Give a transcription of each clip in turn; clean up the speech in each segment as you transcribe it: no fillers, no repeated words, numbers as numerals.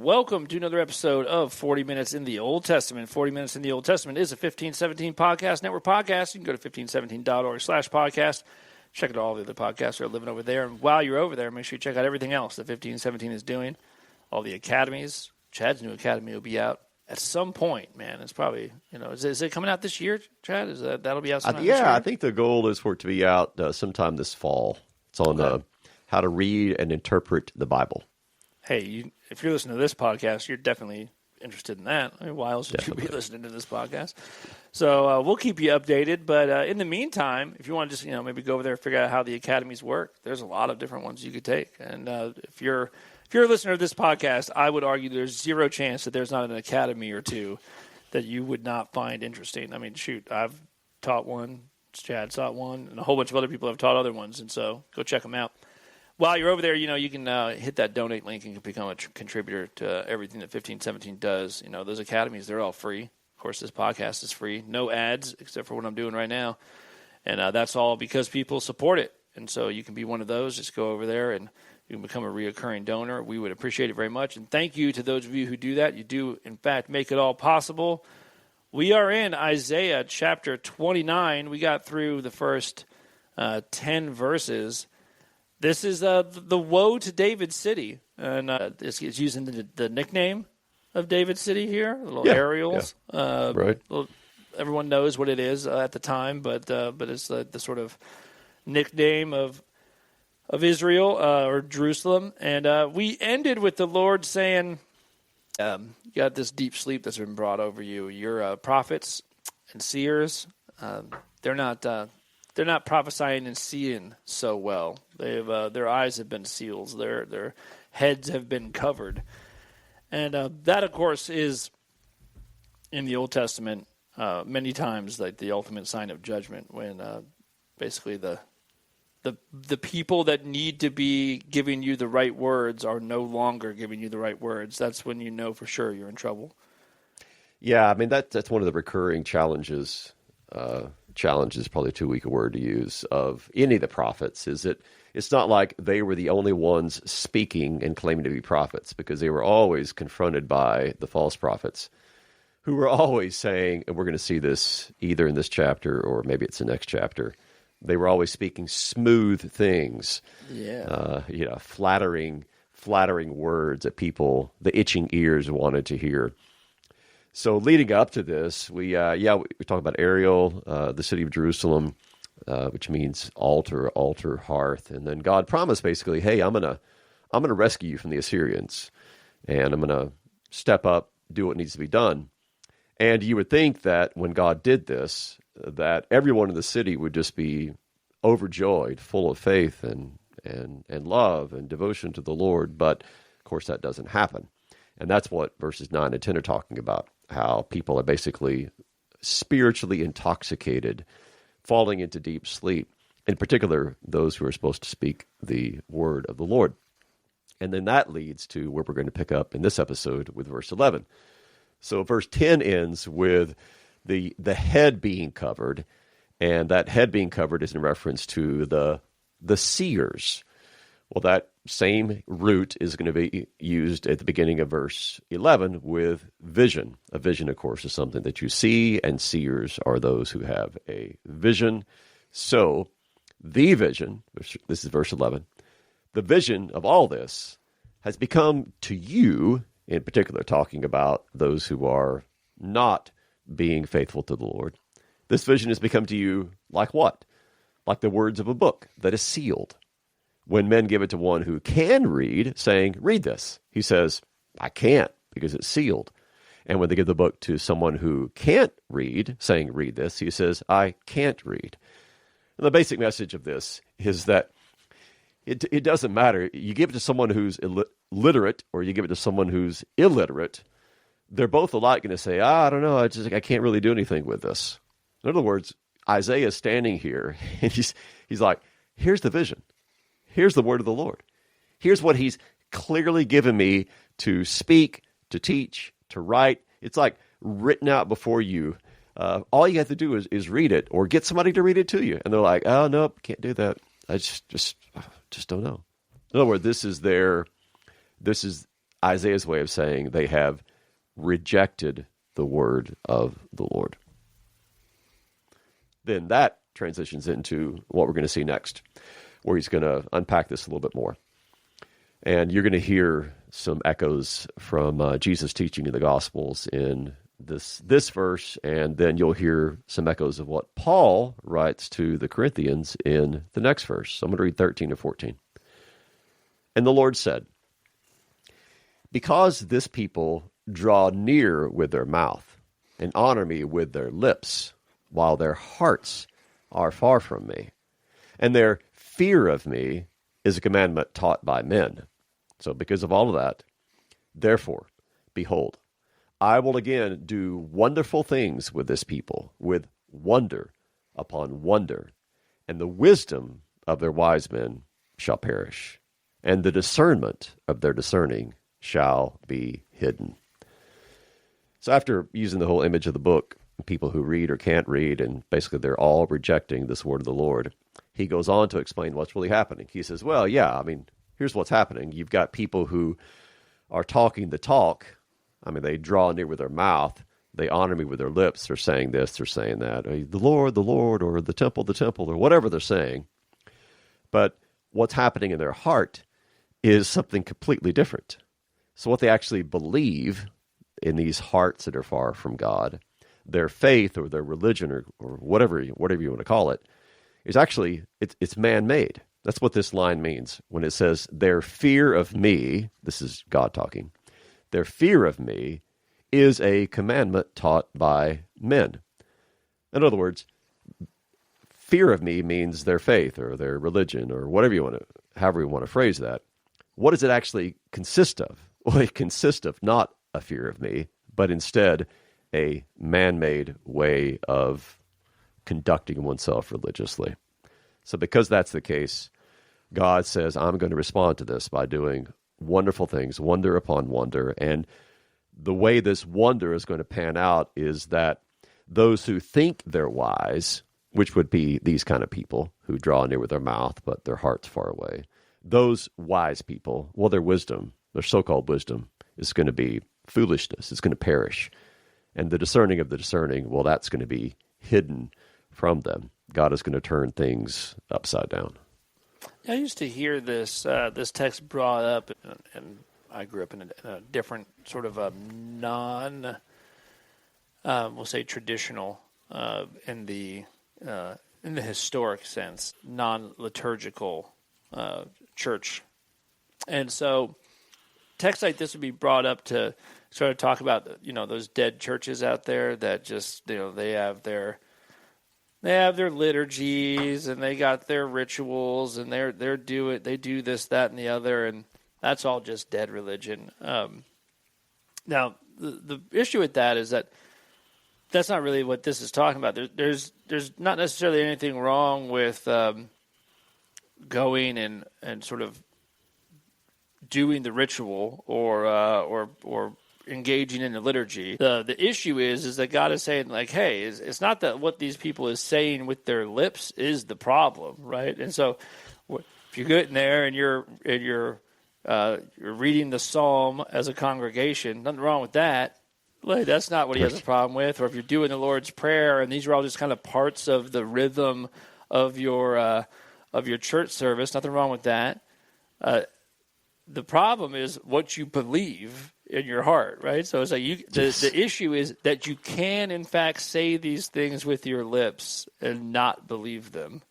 welcome to another episode of 40 Minutes in the Old Testament. 40 Minutes in the Old Testament is a 1517 Podcast Network podcast. You can go to 1517.org/podcast. Check out all the other podcasts that are living over there. And while you're over there, make sure you check out everything else that 1517 is doing. All the academies. Chad's new academy will be out at some point, man. It's probably, is it coming out this year, Chad? That'll be out sometime this year? I think the goal is for it to be out sometime this fall. It's on how to read and interpret the Bible. Hey, if you're listening to this podcast, you're definitely interested in that. I mean, why else would you be listening to this podcast? So we'll keep you updated. But in the meantime, if you want to just maybe go over there and figure out how the academies work, there's a lot of different ones you could take. And if you're a listener of this podcast, I would argue there's zero chance that there's not an academy or two that you would not find interesting. I mean, shoot, I've taught one, Chad taught one, and a whole bunch of other people have taught other ones. And so go check them out. While you're over there, you can hit that donate link and become a contributor to everything that 1517 does. Those academies, they're all free. Of course, this podcast is free. No ads except for what I'm doing right now. And that's all because people support it. And so you can be one of those. Just go over there and you can become a reoccurring donor. We would appreciate it very much. And thank you to those of you who do that. You do, in fact, make it all possible. We are in Isaiah chapter 29. We got through the first 10 verses. This is the woe to David's city, and it's using the nickname of David's city here, little aerials. Yeah. Right. Everyone knows what it is at the time, but it's the sort of nickname of Israel or Jerusalem. And we ended with the Lord saying, "You got this deep sleep that's been brought over you. Your prophets and seers, they're not prophesying and seeing so well. They've their eyes have been sealed. Their heads have been covered." And that, of course, is in the Old Testament many times like the ultimate sign of judgment, when basically the people that need to be giving you the right words are no longer giving you the right words. That's when you know for sure you're in trouble. Yeah, I mean that's one of the recurring challenges. Challenge is probably too weak a word to use, of any of the prophets, is that it's not like they were the only ones speaking and claiming to be prophets, because they were always confronted by the false prophets who were always saying, and we're going to see this either in this chapter or maybe it's the next chapter, they were always speaking smooth things, flattering words that people, the itching ears, wanted to hear. So leading up to this, we talk about Ariel, the city of Jerusalem, which means altar, hearth, and then God promised basically, "Hey, I'm gonna rescue you from the Assyrians, and I'm gonna step up, do what needs to be done." And you would think that when God did this, that everyone in the city would just be overjoyed, full of faith and love and devotion to the Lord, but of course that doesn't happen, and that's what verses 9 and 10 are talking about. How people are basically spiritually intoxicated, falling into deep sleep, in particular, those who are supposed to speak the word of the Lord. And then that leads to where we're going to pick up in this episode with verse 11. So verse 10 ends with the head being covered, and that head being covered is in reference to the seers. Well, that same root is going to be used at the beginning of verse 11 with vision. A vision, of course, is something that you see, and seers are those who have a vision. So the vision, this is verse 11, the vision of all this has become to you, in particular, talking about those who are not being faithful to the Lord. This vision has become to you like what? Like the words of a book that is sealed. When men give it to one who can read, saying, "Read this," he says, "I can't because it's sealed." And when they give the book to someone who can't read, saying, "Read this," he says, "I can't read." And the basic message of this is that it doesn't matter. You give it to someone who's literate or you give it to someone who's illiterate, they're both alike going to say, "I don't know, I can't really do anything with this." In other words, Isaiah is standing here, and he's like, "Here's the vision. Here's the word of the Lord. Here's what he's clearly given me to speak, to teach, to write. It's like written out before you. All you have to do is read it or get somebody to read it to you." And they're like, "Oh, nope, can't do that. I just don't know." In other words, this is Isaiah's way of saying they have rejected the word of the Lord. Then that transitions into what we're going to see next, where he's going to unpack this a little bit more. And you're going to hear some echoes from Jesus' teaching in the Gospels in this verse, and then you'll hear some echoes of what Paul writes to the Corinthians in the next verse. So I'm going to read 13 and 14. And the Lord said, because this people draw near with their mouth and honor me with their lips, while their hearts are far from me, and their fear of me is a commandment taught by men. So because of all of that, therefore, behold, I will again do wonderful things with this people, with wonder upon wonder, and the wisdom of their wise men shall perish, and the discernment of their discerning shall be hidden. So after using the whole image of the book, people who read or can't read, and basically they're all rejecting this word of the Lord, he goes on to explain what's really happening. He says, well, yeah, I mean, here's what's happening. You've got people who are talking the talk. I mean, they draw near with their mouth. They honor me with their lips. They're saying this, they're saying that. The Lord, or the temple, or whatever they're saying. But what's happening in their heart is something completely different. So what they actually believe in these hearts that are far from God, their faith or their religion or whatever you want to call it, is actually, it's man-made. That's what this line means when it says, their fear of me, this is God talking, their fear of me is a commandment taught by men. In other words, fear of me means their faith or their religion or however you want to phrase that. What does it actually consist of? Well, it consists of not a fear of me, but instead a man-made way of conducting oneself religiously. So because that's the case, God says, I'm going to respond to this by doing wonderful things, wonder upon wonder. And the way this wonder is going to pan out is that those who think they're wise, which would be these kind of people who draw near with their mouth, but their heart's far away, those wise people, well, their wisdom, their so-called wisdom, is going to be foolishness. It's going to perish. And the discerning of the discerning, well, that's going to be hidden from them. God is going to turn things upside down. I used to hear this text brought up, and I grew up in a different sort of a we'll say traditional, in the historic sense, non-liturgical church. And so texts like this would be brought up to sort of talk about, those dead churches out there that just, they have their liturgies and they got their rituals and they do this, that, and the other, and that's all just dead religion. Now, the issue with that is that that's not really what this is talking about. There's not necessarily anything wrong with going and sort of doing the ritual or engaging in the liturgy. The issue is that God is saying, like, hey, it's not that what these people is saying with their lips is the problem, right? And so if you get in there and you're reading the psalm as a congregation, nothing wrong with that. Like, that's not what he has a problem with. Or if you're doing the Lord's Prayer and these are all just kind of parts of the rhythm of your church service, nothing wrong with that. The problem is what you believe in your heart, right? So it's like the issue is that you can, in fact, say these things with your lips and not believe them.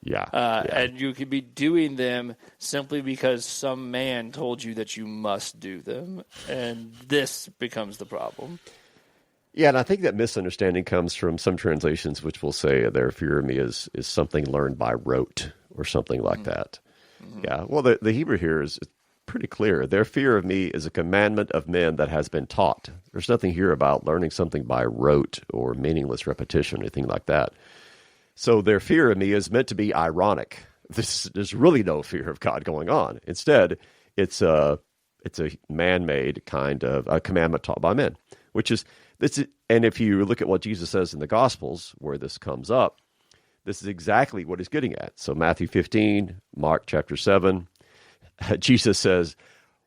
And you could be doing them simply because some man told you that you must do them, and this becomes the problem. Yeah, and I think that misunderstanding comes from some translations which will say their fear of me is something learned by rote or something like that. Mm-hmm. Yeah, well, the Hebrew here is pretty clear. Their fear of me is a commandment of men that has been taught. There's nothing here about learning something by rote or meaningless repetition or anything like that. So their fear of me is meant to be ironic. There's really no fear of God going on. Instead, it's a man-made kind of a commandment taught by men, which is this. And if you look at what Jesus says in the Gospels, where this comes up, this is exactly what he's getting at. So Matthew 15, Mark chapter 7, Jesus says,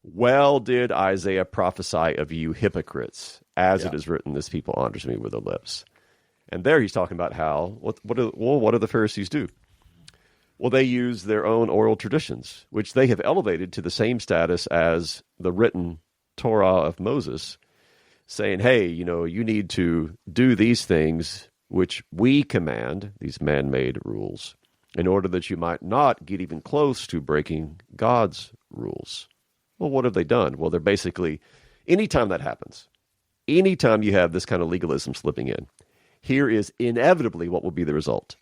Well did Isaiah prophesy of you hypocrites, as it is written, this people honors me with their lips. And there he's talking about how, what do the Pharisees do? Well, they use their own oral traditions, which they have elevated to the same status as the written Torah of Moses, saying, hey, you need to do these things which we command, these man-made rules, in order that you might not get even close to breaking God's rules. Well, what have they done? Well, they're basically, anytime that happens, anytime you have this kind of legalism slipping in, here is inevitably what will be the result.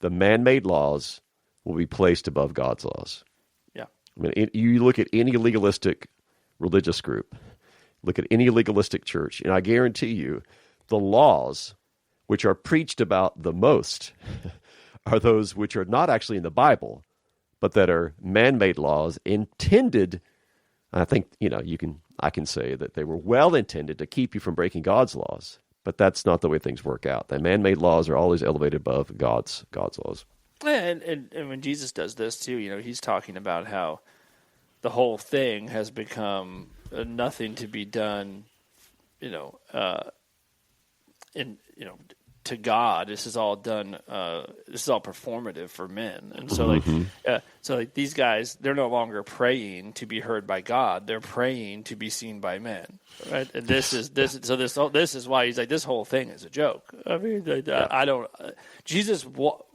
The man-made laws will be placed above God's laws. Yeah. I mean, you look at any legalistic religious group, look at any legalistic church, and I guarantee you the laws which are preached about the most are those which are not actually in the Bible, but that are man-made laws intended. I think, I can say that they were well intended to keep you from breaking God's laws, but that's not the way things work out. The man-made laws are always elevated above God's laws. And when Jesus does this too, he's talking about how the whole thing has become nothing to be done, to God. This is all done. This is all performative for men, and so these guys, they're no longer praying to be heard by God. They're praying to be seen by men. Right? And this is why he's like, this whole thing is a joke. I mean, I don't. Jesus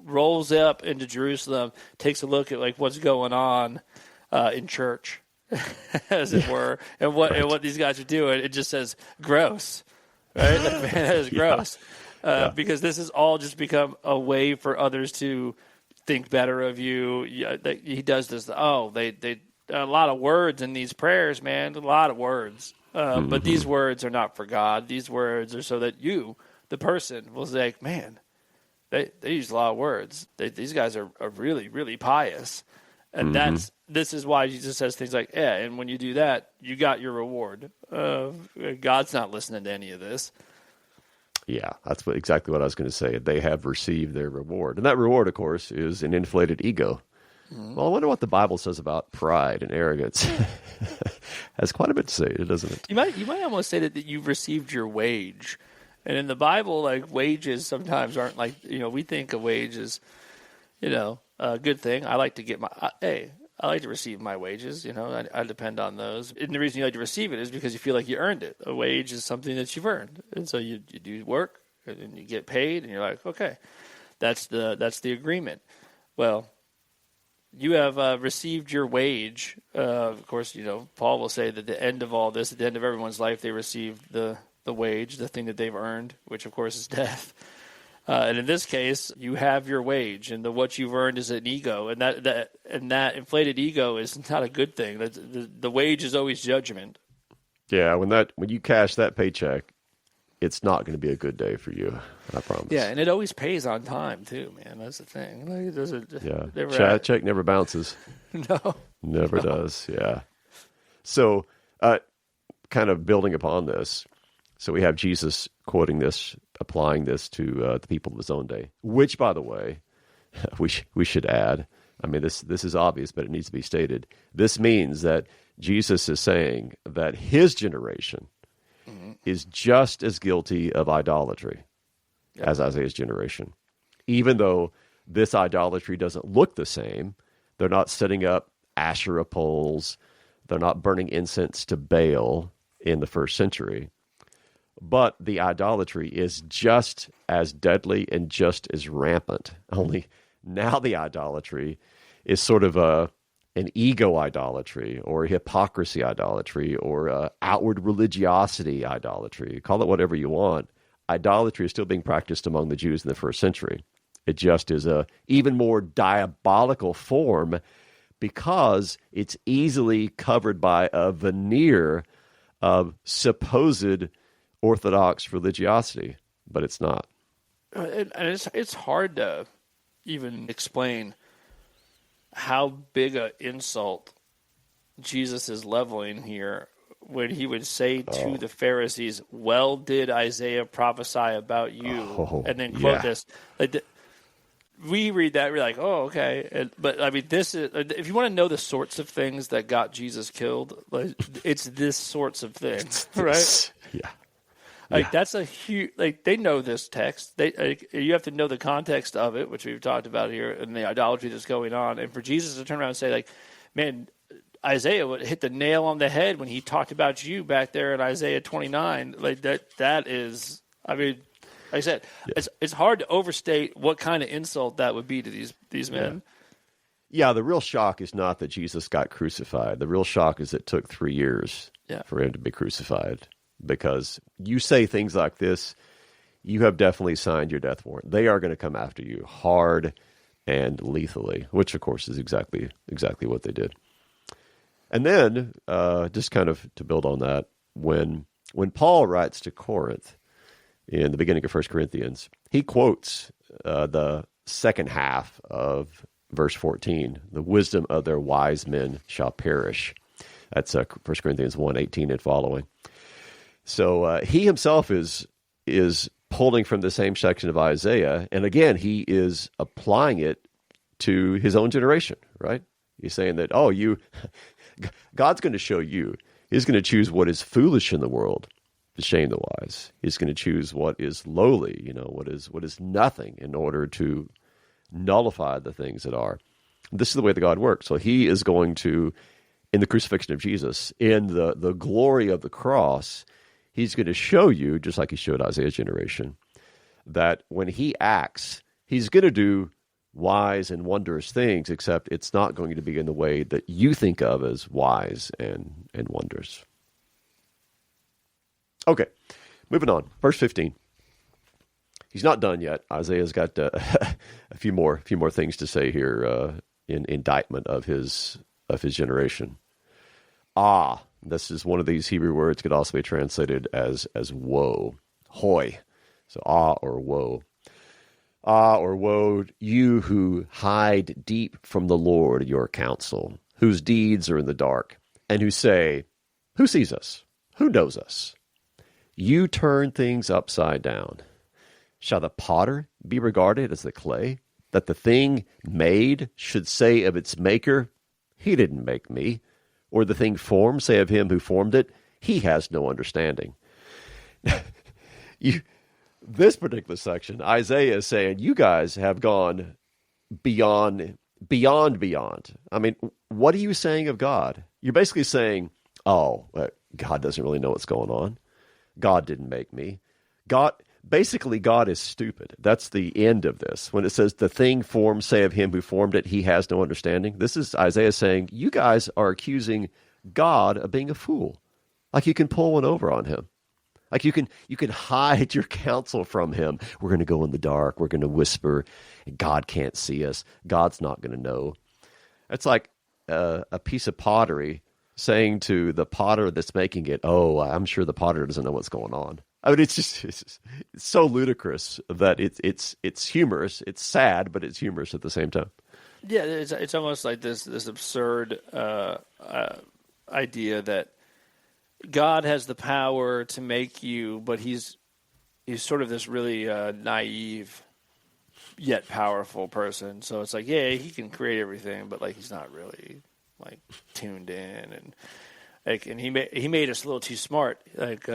rolls up into Jerusalem, takes a look at what's going on in church, as it were, and what these guys are doing. It just says gross, right? Man, that is gross. Because this has all just become a way for others to think better of you. He does this. They a lot of words in these prayers, man. A lot of words. But these words are not for God. These words are so that you, the person, will say, man, they use a lot of words. These guys are really, really pious. And this is why Jesus says things like, and when you do that, you got your reward. God's not listening to any of this. Yeah, that's exactly what I was going to say. They have received their reward. And that reward, of course, is an inflated ego. Well, I wonder what the Bible says about pride and arrogance. Has quite a bit to say, doesn't it? You might almost say that you've received your wage. And in the Bible, wages sometimes aren't we think of wages, a good thing. I like to get I like to receive my wages, I depend on those. And the reason you like to receive it is because you feel like you earned it. A wage is something that you've earned. And so you do work and you get paid and you're like, okay, that's the agreement. Well, you have received your wage. Of course, Paul will say that at the end of all this, at the end of everyone's life, they receive the wage, the thing that they've earned, which of course is death. And in this case, you have your wage, and what you've earned is an ego, and that inflated ego is not a good thing. The wage is always judgment. Yeah, when you cash that paycheck, it's not going to be a good day for you. I promise. Yeah, and it always pays on time too, man. That's the thing. Check never bounces. No, never does. Yeah. So, kind of building upon this. So we have Jesus quoting this, applying this to the people of his own day, which, by the way, we should add. I mean, this is obvious, but it needs to be stated. This means that Jesus is saying that his generation is just as guilty of idolatry as Isaiah's generation. Even though this idolatry doesn't look the same, they're not setting up Asherah poles, they're not burning incense to Baal in the first century. But the idolatry is just as deadly and just as rampant. Only now the idolatry is sort of an ego idolatry or a hypocrisy idolatry or outward religiosity idolatry. Call it whatever you want. Idolatry is still being practiced among the Jews in the first century. It just is a even more diabolical form because it's easily covered by a veneer of supposed Orthodox religiosity, but it's not. And it's hard to even explain how big an insult Jesus is leveling here when he would say to the Pharisees, well did Isaiah prophesy about you, and then quote this. we read that, we're like, oh, okay. But I mean, this is, if you want to know the sorts of things that got Jesus killed, like, it's this sorts of things, right? Yeah. Like that's a huge. Like they know this text. You have to know the context of it, which we've talked about here, and the idolatry that's going on. And for Jesus to turn around and say, like, man, Isaiah would hit the nail on the head when he talked about you back there in Isaiah 29. Like that is. I mean, like I said, it's hard to overstate what kind of insult that would be to these men. Yeah, the real shock is not that Jesus got crucified. The real shock is it took 3 years for him to be crucified. Because you say things like this, you have definitely signed your death warrant. They are going to come after you hard and lethally, which, of course, is exactly what they did. And then, just kind of to build on that, when Paul writes to Corinth in the beginning of 1 Corinthians, he quotes the second half of verse 14, the wisdom of their wise men shall perish. That's 1 Corinthians 1:18 and following. So he himself is pulling from the same section of Isaiah, and again, he is applying it to his own generation, right? He's saying that, God's going to show you. He's going to choose what is foolish in the world to shame the wise. He's going to choose what is lowly, what is nothing, in order to nullify the things that are. This is the way that God works. So he is going to, in the crucifixion of Jesus, in the glory of the cross, he's going to show you, just like he showed Isaiah's generation, that when he acts, he's going to do wise and wondrous things, except it's not going to be in the way that you think of as wise and wondrous. Okay, moving on. Verse 15. He's not done yet. Isaiah's got a few more things to say here in indictment of his generation. This is one of these Hebrew words, could also be translated as woe, hoi. So or woe. Or woe, you who hide deep from the Lord your counsel, whose deeds are in the dark, and who say, who sees us? Who knows us? You turn things upside down. Shall the potter be regarded as the clay, that the thing made should say of its maker, he didn't make me? Or the thing formed say of him who formed it, he has no understanding. This particular section, Isaiah is saying, you guys have gone beyond. I mean, what are you saying of God? You're basically saying, God doesn't really know what's going on. God didn't make me. God is stupid. That's the end of this. When it says the thing formed, say of him who formed it, he has no understanding. This is Isaiah saying, you guys are accusing God of being a fool. Like you can pull one over on him. Like you can hide your counsel from him. We're going to go in the dark. We're going to whisper. God can't see us. God's not going to know. It's like a piece of pottery saying to the potter that's making it, I'm sure the potter doesn't know what's going on. I mean, it's so ludicrous that it's humorous. It's sad, but it's humorous at the same time. Yeah, it's almost like this absurd idea that God has the power to make you, but he's sort of this really naive yet powerful person. So it's like, yeah, he can create everything, but like he's not really like tuned in, and he made us a little too smart. Like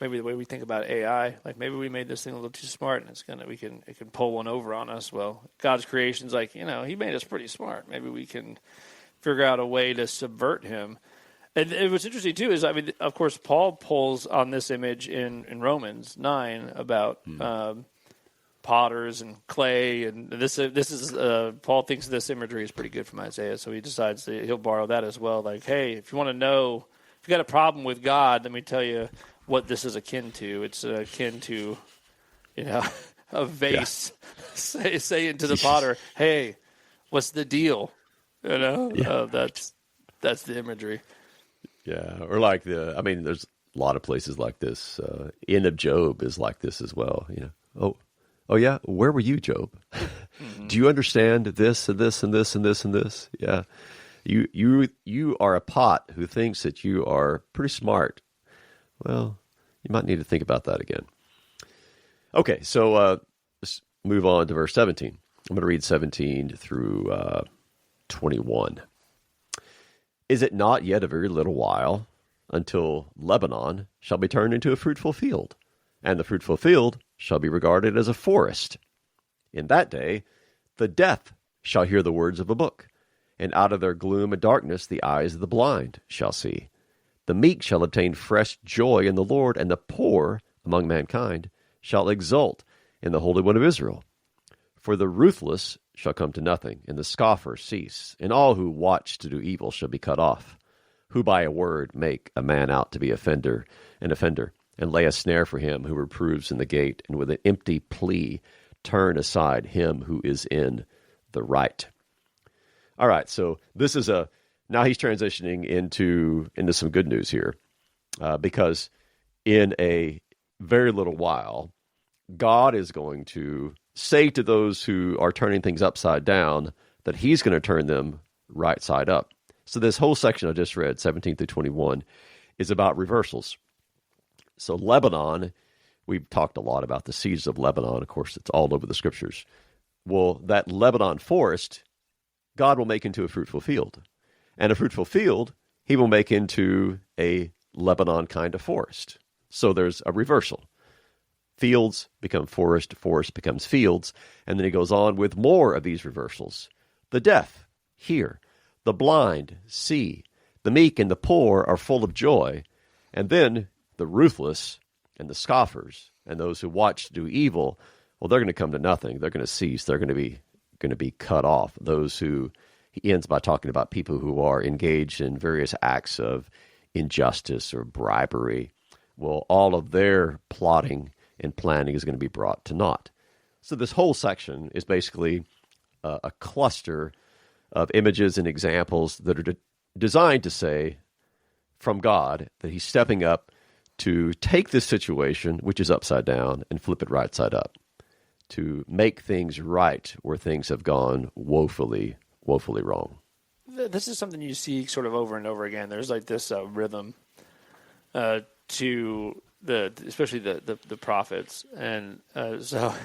maybe the way we think about AI, like maybe we made this thing a little too smart, and it can pull one over on us. Well, God's creation's like, he made us pretty smart. Maybe we can figure out a way to subvert him. And what's interesting too is, I mean, of course, Paul pulls on this image in Romans 9 about potters and clay, and this is Paul thinks this imagery is pretty good from Isaiah, so he decides he'll borrow that as well. Like, hey, if you want to know, if you got a problem with God, let me tell you what this is akin to. It's akin to, a vase saying to the potter, hey, what's the deal? That's the imagery. Yeah, or like there's a lot of places like this. End of Job is like this as well. Oh yeah, where were you, Job? Mm-hmm. Do you understand this and this and this and this and this? Yeah, you are a pot who thinks that you are pretty smart. Well, you might need to think about that again. Okay, so let's move on to verse 17. I'm going to read 17 through 21. Is it not yet a very little while until Lebanon shall be turned into a fruitful field, and the fruitful field shall be regarded as a forest? In that day the deaf shall hear the words of a book, and out of their gloom and darkness the eyes of the blind shall see. The meek shall obtain fresh joy in the Lord, and the poor among mankind shall exult in the Holy One of Israel. For the ruthless shall come to nothing, and the scoffer cease, and all who watch to do evil shall be cut off, who by a word make a man out to be an offender, and lay a snare for him who reproves in the gate, and with an empty plea turn aside him who is in the right. All right, so this is now he's transitioning into some good news here, because in a very little while, God is going to say to those who are turning things upside down that he's going to turn them right side up. So this whole section I just read, 17 through 21, is about reversals. So Lebanon, we've talked a lot about the seeds of Lebanon. Of course, it's all over the scriptures. Well, that Lebanon forest, God will make into a fruitful field. And a fruitful field, he will make into a Lebanon kind of forest. So there's a reversal. Fields become forest, forest becomes fields, and then he goes on with more of these reversals. The deaf hear, the blind see, the meek and the poor are full of joy, and then the ruthless and the scoffers and those who watch to do evil, well, they're going to come to nothing. They're going to cease. They're going to be cut off. Those who, he ends by talking about people who are engaged in various acts of injustice or bribery. Well, all of their plotting and planning is going to be brought to naught. So this whole section is basically a cluster of images and examples that are designed to say from God that he's stepping up to take this situation, which is upside down, and flip it right side up, to make things right where things have gone woefully, woefully wrong. This is something you see sort of over and over again. There's like this rhythm to especially the prophets, and so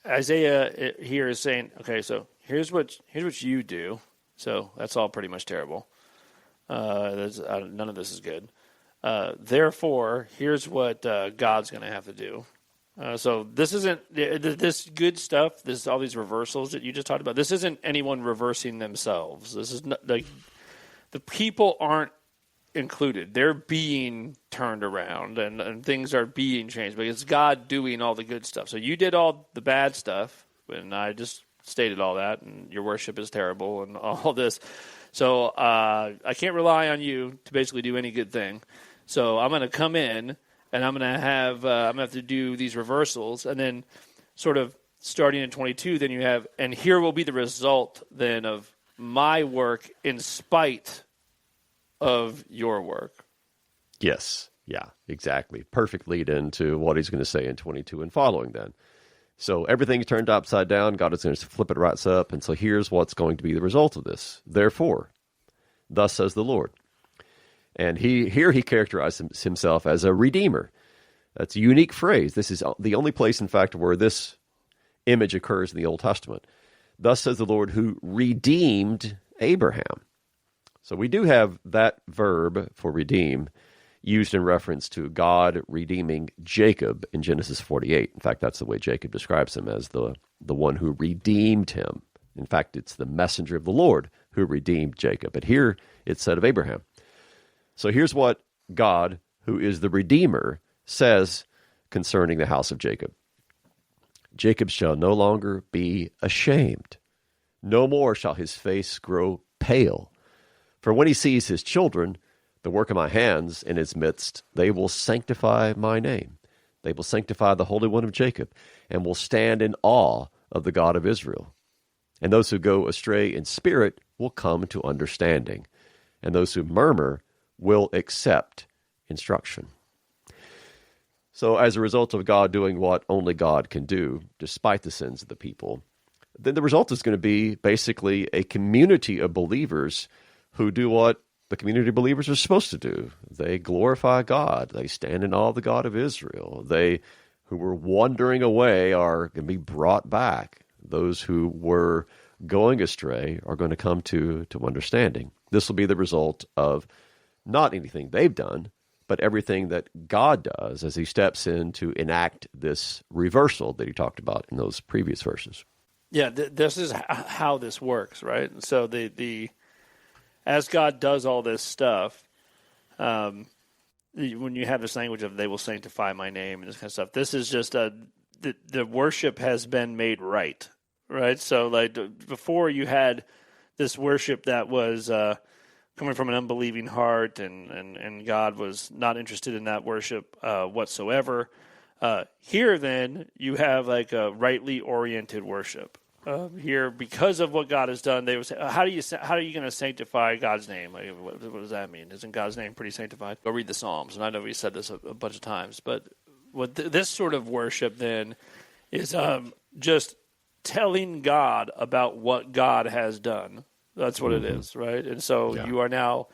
Isaiah here is saying, okay, so here's what you do. So that's all pretty much terrible. None of this is good. Therefore, here's what God's going to have to do. So this isn't this good stuff. All these reversals that you just talked about. This isn't anyone reversing themselves. This is not, like the people aren't included. They're being turned around, and things are being changed. But it's God doing all the good stuff. So you did all the bad stuff, and I just stated all that, and your worship is terrible, and all this. So I can't rely on you to basically do any good thing. So I'm going to come in, and I'm going to have to do these reversals, and then sort of starting in 22, then you have, and here will be the result then of my work in spite of your work. Yes, yeah, exactly. Perfect lead into what he's going to say in 22 and following then. So everything's turned upside down. God is going to flip it right up. And so here's what's going to be the result of this. Therefore, thus says the Lord. And he characterizes himself as a redeemer. That's a unique phrase. This is the only place, in fact, where this image occurs in the Old Testament. Thus says the Lord who redeemed Abraham. So we do have that verb for redeem used in reference to God redeeming Jacob in Genesis 48. In fact, that's the way Jacob describes him, as the one who redeemed him. In fact, it's the messenger of the Lord who redeemed Jacob. But here it's said of Abraham. So here's what God, who is the Redeemer, says concerning the house of Jacob. Jacob shall no longer be ashamed. No more shall his face grow pale. For when he sees his children, the work of my hands in his midst, they will sanctify my name. They will sanctify the Holy One of Jacob, and will stand in awe of the God of Israel. And those who go astray in spirit will come to understanding, and those who murmur will accept instruction. So as a result of God doing what only God can do, despite the sins of the people, then the result is going to be basically a community of believers who do what the community of believers are supposed to do. They glorify God. They stand in awe of the God of Israel. They who were wandering away are going to be brought back. those who were going astray are going to come to understanding. This will be the result of not anything they've done, but everything that God does as he steps in to enact this reversal that he talked about in those previous verses. Yeah, this is how this works, right? So as God does all this stuff, when you have this language of they will sanctify my name and this kind of stuff, this is just the worship has been made right? So like before you had this worship that was coming from an unbelieving heart, and God was not interested in that worship whatsoever. Here, then, you have like a rightly oriented worship. Here, because of what God has done, they would say, how are you going to sanctify God's name? Like, what does that mean? Isn't God's name pretty sanctified? Go read the Psalms, and I know we said this a bunch of times, but what this sort of worship then is just telling God about what God has done. That's what it is, right? And so you are now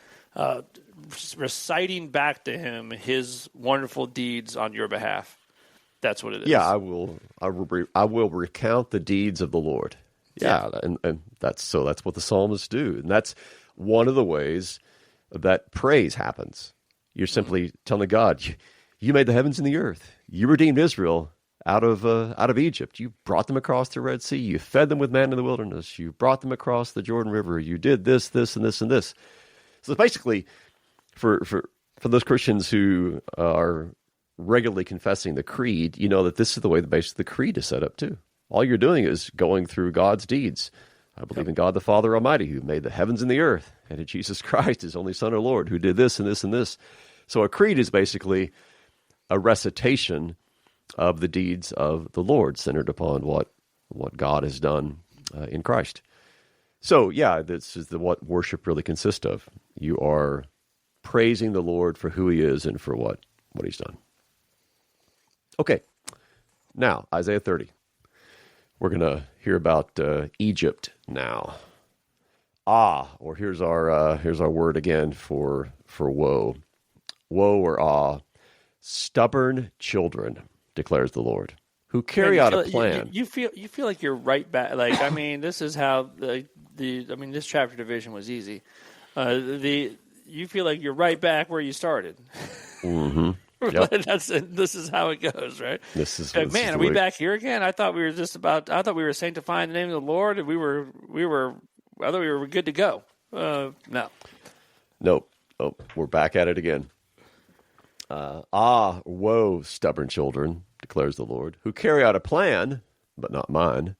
reciting back to him his wonderful deeds on your behalf. That's what it is. Yeah, I will recount the deeds of the Lord. Yeah, and that's what the psalmists do, and that's one of the ways that praise happens. You're simply telling God, "You made the heavens and the earth. You redeemed Israel out of Egypt. You brought them across the Red Sea. You fed them with manna in the wilderness. You brought them across the Jordan River. You did this, this, and this, and this." So basically, for those Christians who are regularly confessing the creed, you know that this is the way the creed is set up too. All you're doing is going through God's deeds. I believe in God the Father Almighty, who made the heavens and the earth, and in Jesus Christ, his only Son, our Lord, who did this and this and this. So a creed is basically a recitation of the deeds of the Lord, centered upon what God has done in Christ. So, yeah, this is what worship really consists of. You are praising the Lord for who he is and for what he's done. Okay, now, Isaiah 30. We're going to hear about Egypt now. Or here's our word again for woe. Woe or stubborn children, declares the Lord, who carry out a plan. You feel like you're right back. Like, I mean, this is how this chapter division was easy. You feel like you're right back where you started. Mm-hmm. Yep. This is how it goes, right? Are we back here again? I thought we were sanctifying the name of the Lord, and I thought we were good to go. No. Nope. Oh, we're back at it again. Woe, stubborn children, declares the Lord, who carry out a plan, but not mine,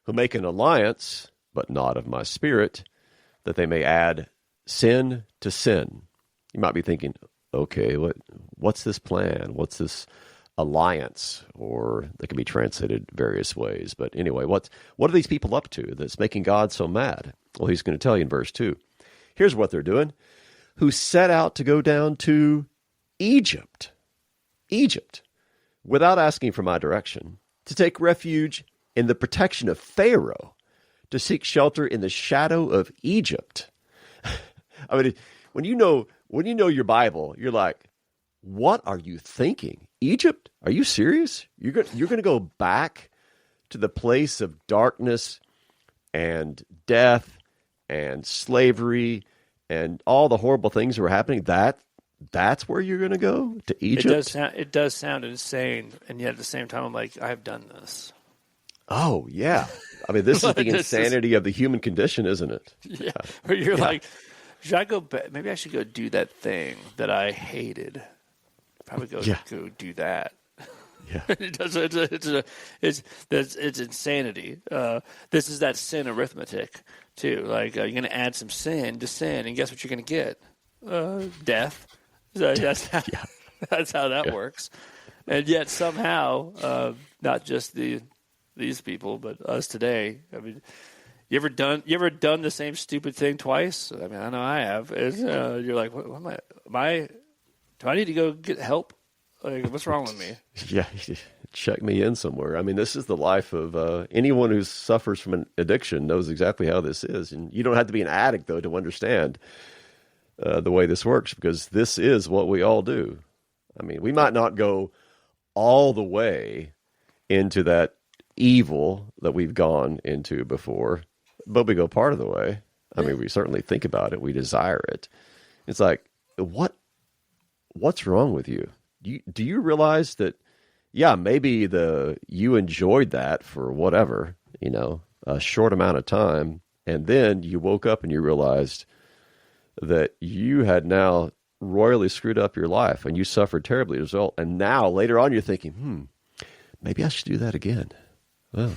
who make an alliance, but not of my spirit, that they may add sin to sin. You might be thinking, okay, what's this plan? What's this alliance? Or that can be translated various ways. But anyway, what are these people up to that's making God so mad? Well, he's going to tell you in verse 2. Here's what they're doing. Who set out to go down to Egypt, without asking for my direction, to take refuge in the protection of Pharaoh, to seek shelter in the shadow of Egypt. I mean, when you know your Bible, you're like, what are you thinking? Egypt? Are you serious? You're going to go back to the place of darkness and death and slavery and all the horrible things that were happening? That's where you're going to go? To Egypt? It does sound insane, and yet at the same time, I'm like, I've done this. Oh, yeah. I mean, this is the insanity of the human condition, isn't it? Yeah. Where you're like, should I go back? Maybe I should go do that thing that I hated. Probably go do that. Yeah. It's insanity. This is that sin arithmetic, too. Like, you're going to add some sin to sin, and guess what you're going to get? Death. So that's how that works. And yet somehow, not just these people, but us today. I mean, you ever done the same stupid thing twice? I mean, I know I have. You're like, what am I? Do I need to go get help? Like, what's wrong with me? Yeah, check me in somewhere. I mean, this is the life of anyone who suffers from an addiction knows exactly how this is, and you don't have to be an addict though to understand the way this works, because this is what we all do. I mean, we might not go all the way into that evil that we've gone into before, but we go part of the way. I mean, we certainly think about it. We desire it. It's like, what's wrong with you? Do you realize that, yeah, maybe you enjoyed that for whatever, a short amount of time, and then you woke up and you realized that you had now royally screwed up your life and you suffered terribly as a result. And now later on you're thinking, maybe I should do that again. Well,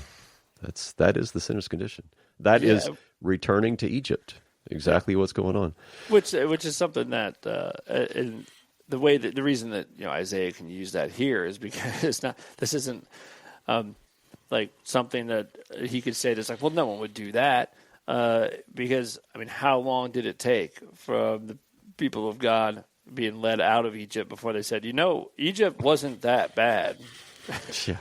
that is the sinner's condition. That is returning to Egypt. Exactly what's going on. Which is something that in the reason that Isaiah can use that here is because this isn't like something that he could say that's like, well, no one would do that. Because, I mean, how long did it take from the people of God being led out of Egypt before they said, Egypt wasn't that bad? Yeah.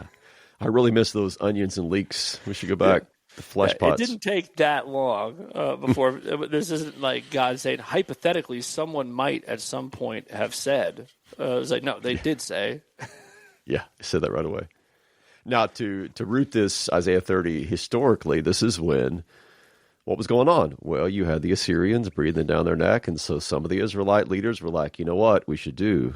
I really miss those onions and leeks. We should go back. The flesh pots. It didn't take that long before. This isn't like God saying, hypothetically, someone might at some point have said. It's like, no, they did say. Yeah, they said that right away. Now, to root this Isaiah 30 historically, this is when what was going on? Well, you had the Assyrians breathing down their neck, and so some of the Israelite leaders were like, you know what we should do?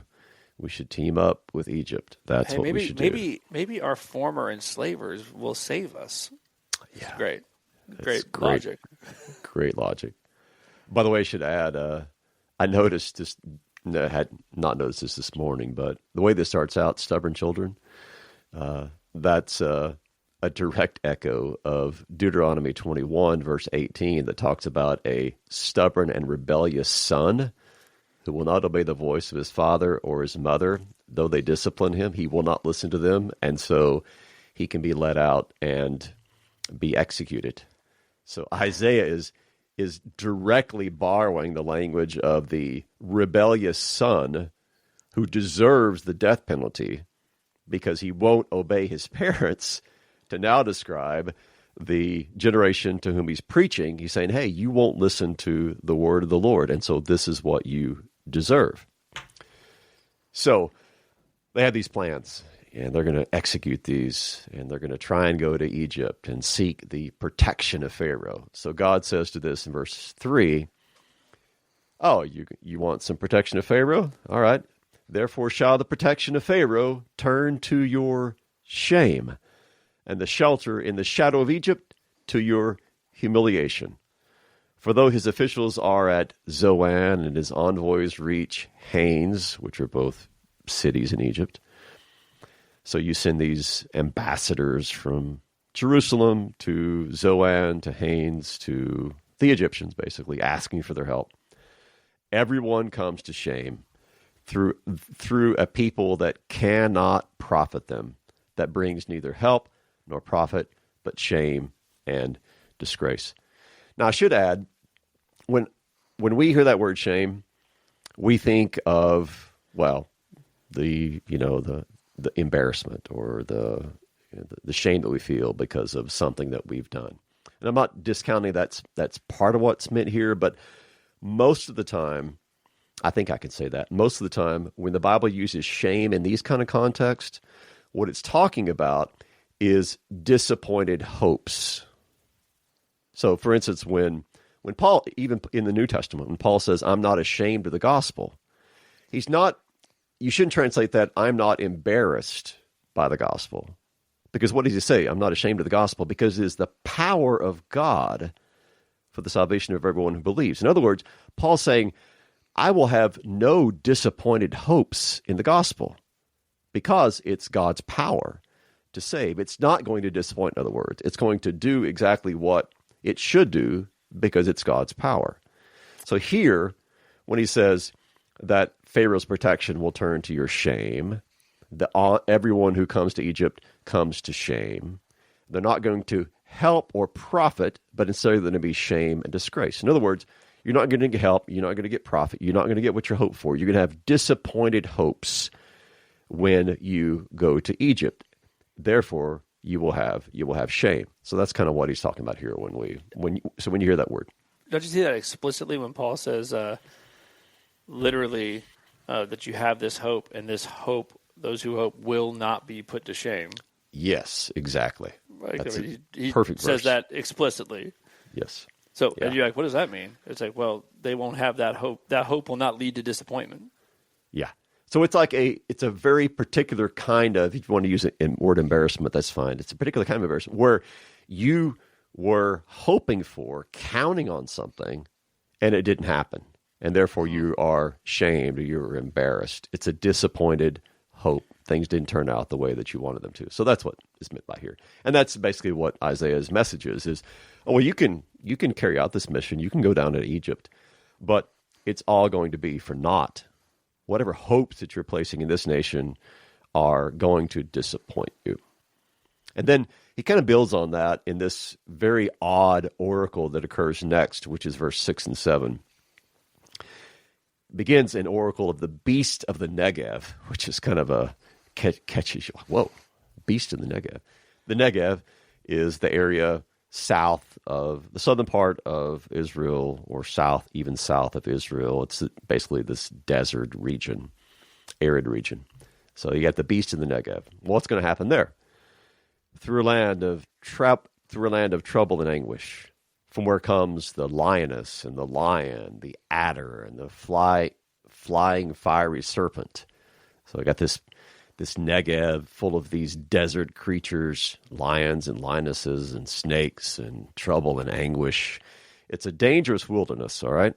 We should team up with Egypt. That's what we should do. Maybe our former enslavers will save us. Yeah. Great logic. Great logic. By the way, I should add, I noticed this, I had not noticed this morning, but the way this starts out, stubborn children, that's a direct echo of Deuteronomy 21, verse 18, that talks about a stubborn and rebellious son who will not obey the voice of his father or his mother. Though they discipline him, he will not listen to them, and so he can be let out and be executed. So Isaiah is directly borrowing the language of the rebellious son who deserves the death penalty because he won't obey his parents, to now describe the generation to whom he's preaching. He's saying, hey, you won't listen to the word of the Lord, and so this is what you deserve. So they have these plans, and they're going to execute these, and they're going to try and go to Egypt and seek the protection of Pharaoh. So God says to this in verse 3, oh, you want some protection of Pharaoh? All right. Therefore shall the protection of Pharaoh turn to your shame, and the shelter in the shadow of Egypt to your humiliation. For though his officials are at Zoan and his envoys reach Hanes, which are both cities in Egypt, so you send these ambassadors from Jerusalem to Zoan, to Hanes, to the Egyptians, basically, asking for their help. Everyone comes to shame through a people that cannot profit them, that brings neither help nor profit, but shame and disgrace. Now, I should add, when we hear that word shame, we think of, well, the embarrassment or the shame that we feel because of something that we've done. And I'm not discounting that's part of what's meant here, but most of the time, I think I can say that, most of the time when the Bible uses shame in these kind of contexts, what it's talking about is disappointed hopes. So, for instance, when Paul, even in the New Testament, when Paul says, I'm not ashamed of the gospel, he's not, you shouldn't translate that, I'm not embarrassed by the gospel. Because what does he say? I'm not ashamed of the gospel, because it is the power of God for the salvation of everyone who believes. In other words, Paul's saying, I will have no disappointed hopes in the gospel because it's God's power to save. It's not going to disappoint, in other words. It's going to do exactly what it should do because it's God's power. So here, when he says that Pharaoh's protection will turn to your shame, everyone who comes to Egypt comes to shame. They're not going to help or profit, but instead they're going to be shame and disgrace. In other words, you're not going to get help, you're not going to get profit, you're not going to get what you hope for. You're going to have disappointed hopes when you go to Egypt. Therefore, you will have shame. So that's kind of what he's talking about here when you hear that word. Don't you see that explicitly when Paul says literally that you have this hope, and this hope, those who hope will not be put to shame? Yes, exactly. Like, That's he perfect says verse. that explicitly. Yes. So Yeah. and you're like, what does that mean? It's like, well, they won't have that hope. That hope will not lead to disappointment. Yeah. So it's like it's a very particular kind of, if you want to use it in word embarrassment, that's fine. It's a particular kind of embarrassment where you were hoping for, counting on something, and it didn't happen. And therefore you are shamed or you're embarrassed. It's a disappointed hope. Things didn't turn out the way that you wanted them to. So that's what is meant by here. And that's basically what Isaiah's message is, oh, well, you can carry out this mission. You can go down to Egypt, but it's all going to be for naught. Whatever hopes that you're placing in this nation are going to disappoint you. And then he kind of builds on that in this very odd oracle that occurs next, which is verse 6 and 7. Begins an oracle of the beast of the Negev, which is kind of a catchy. Whoa, beast of the Negev. The Negev is the area south of the southern part of Israel, or even south of Israel. It's basically this desert region, arid region. So you got the beast of the Negev. What's going to happen there? Through a land of trouble and anguish, from where comes the lioness and the lion, the adder and the flying fiery serpent. So I got this Negev full of these desert creatures, lions and lionesses and snakes and trouble and anguish. It's a dangerous wilderness, all right?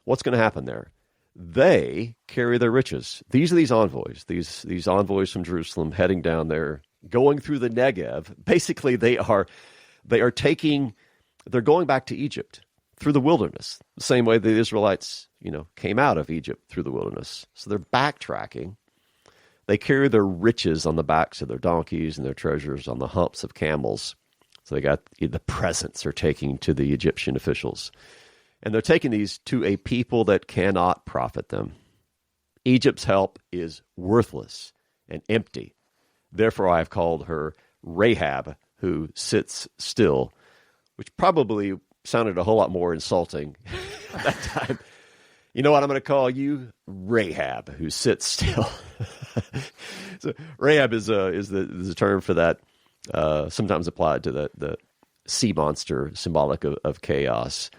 What's going to happen there? They carry their riches. These are these envoys, these envoys from Jerusalem heading down there, going through the Negev. Basically, they're going back to Egypt through the wilderness, the same way the Israelites, came out of Egypt through the wilderness. So they're backtracking. They carry their riches on the backs of their donkeys and their treasures on the humps of camels. So they got the presents they're taking to the Egyptian officials. And they're taking these to a people that cannot profit them. Egypt's help is worthless and empty. Therefore, I have called her Rahab, who sits still, which probably sounded a whole lot more insulting at that time. You know what I'm going to call you? Rahab, who sits still. So Rahab is the term for that, sometimes applied to the sea monster, symbolic of chaos.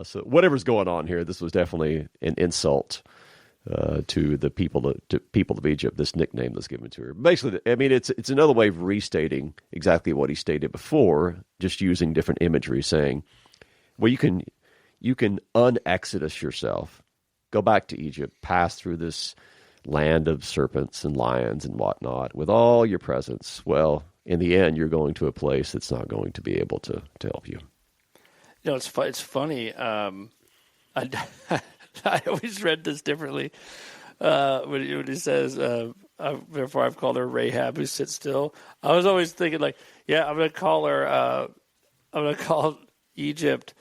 So whatever's going on here, this was definitely an insult to the people of Egypt. This nickname that's given to her. Basically, I mean, it's another way of restating exactly what he stated before, just using different imagery, saying, well, you can un-exodus yourself, go back to Egypt, pass through this land of serpents and lions and whatnot with all your presents. Well, in the end, you're going to a place that's not going to be able to help you. It's funny. I always read this differently when he says, therefore I've called her Rahab, who sits still. I was always thinking I'm going to call her, I'm going to call Egypt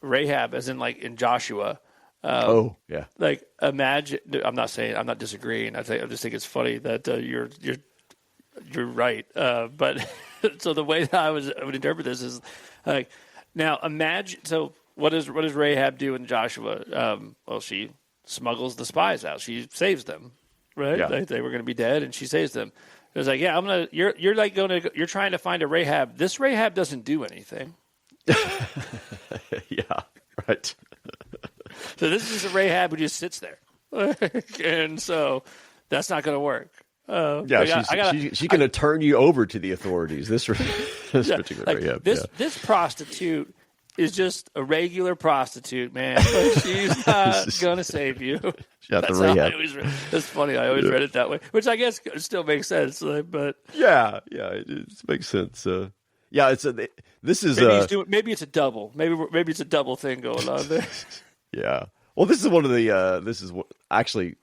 Rahab, as in Joshua. Yeah. Like, imagine, I'm not disagreeing. I just think it's funny that you're right. But so the way that I would interpret this is like, now imagine, so what does Rahab do in Joshua? Well, she smuggles the spies out. She saves them, right? Yeah. They were going to be dead, and she saves them. It was like, you're trying to find a Rahab. This Rahab doesn't do anything. Yeah, right. So this is a Rahab who just sits there, and so that's not going to work. She's going to turn you over to the authorities. This particular Rahab. This prostitute is just a regular prostitute, man. But she's not going to save you. That's funny. I always read it that way, which I guess still makes sense. But it makes sense. Maybe it's a double. Maybe it's a double thing going on there. Yeah. Well, this is one of the.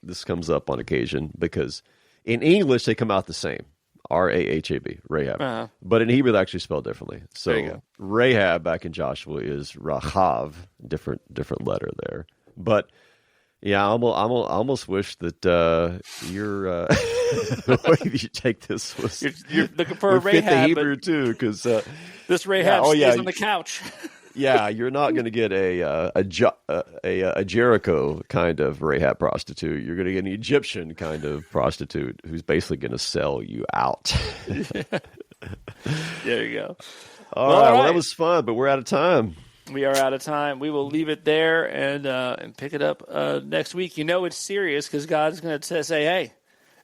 This comes up on occasion because in English they come out the same. Rahab, Rahab. Uh-huh. But in Hebrew, they actually spelled differently. So Rahab back in Joshua is Rahav, different letter there. But yeah, I almost wish that the way you take this was you're looking for a Rahab, fit the Hebrew too, because this Rahab stays on the couch. Yeah, you're not going to get a Jericho kind of Rahab prostitute. You're going to get an Egyptian kind of prostitute who's basically going to sell you out. There you go. All right. Well, that was fun, but we're out of time. We are out of time. We will leave it there and pick it up next week. You know it's serious because God's going to say, hey,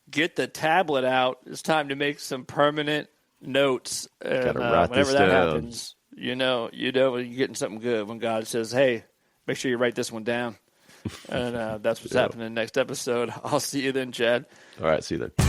get the tablet out. It's time to make some permanent notes. And whenever that happens, you know you're getting something good when God says, hey, make sure you write this one down. And that's what's happening in the next episode. I'll see you then, Chad. All right, see you then.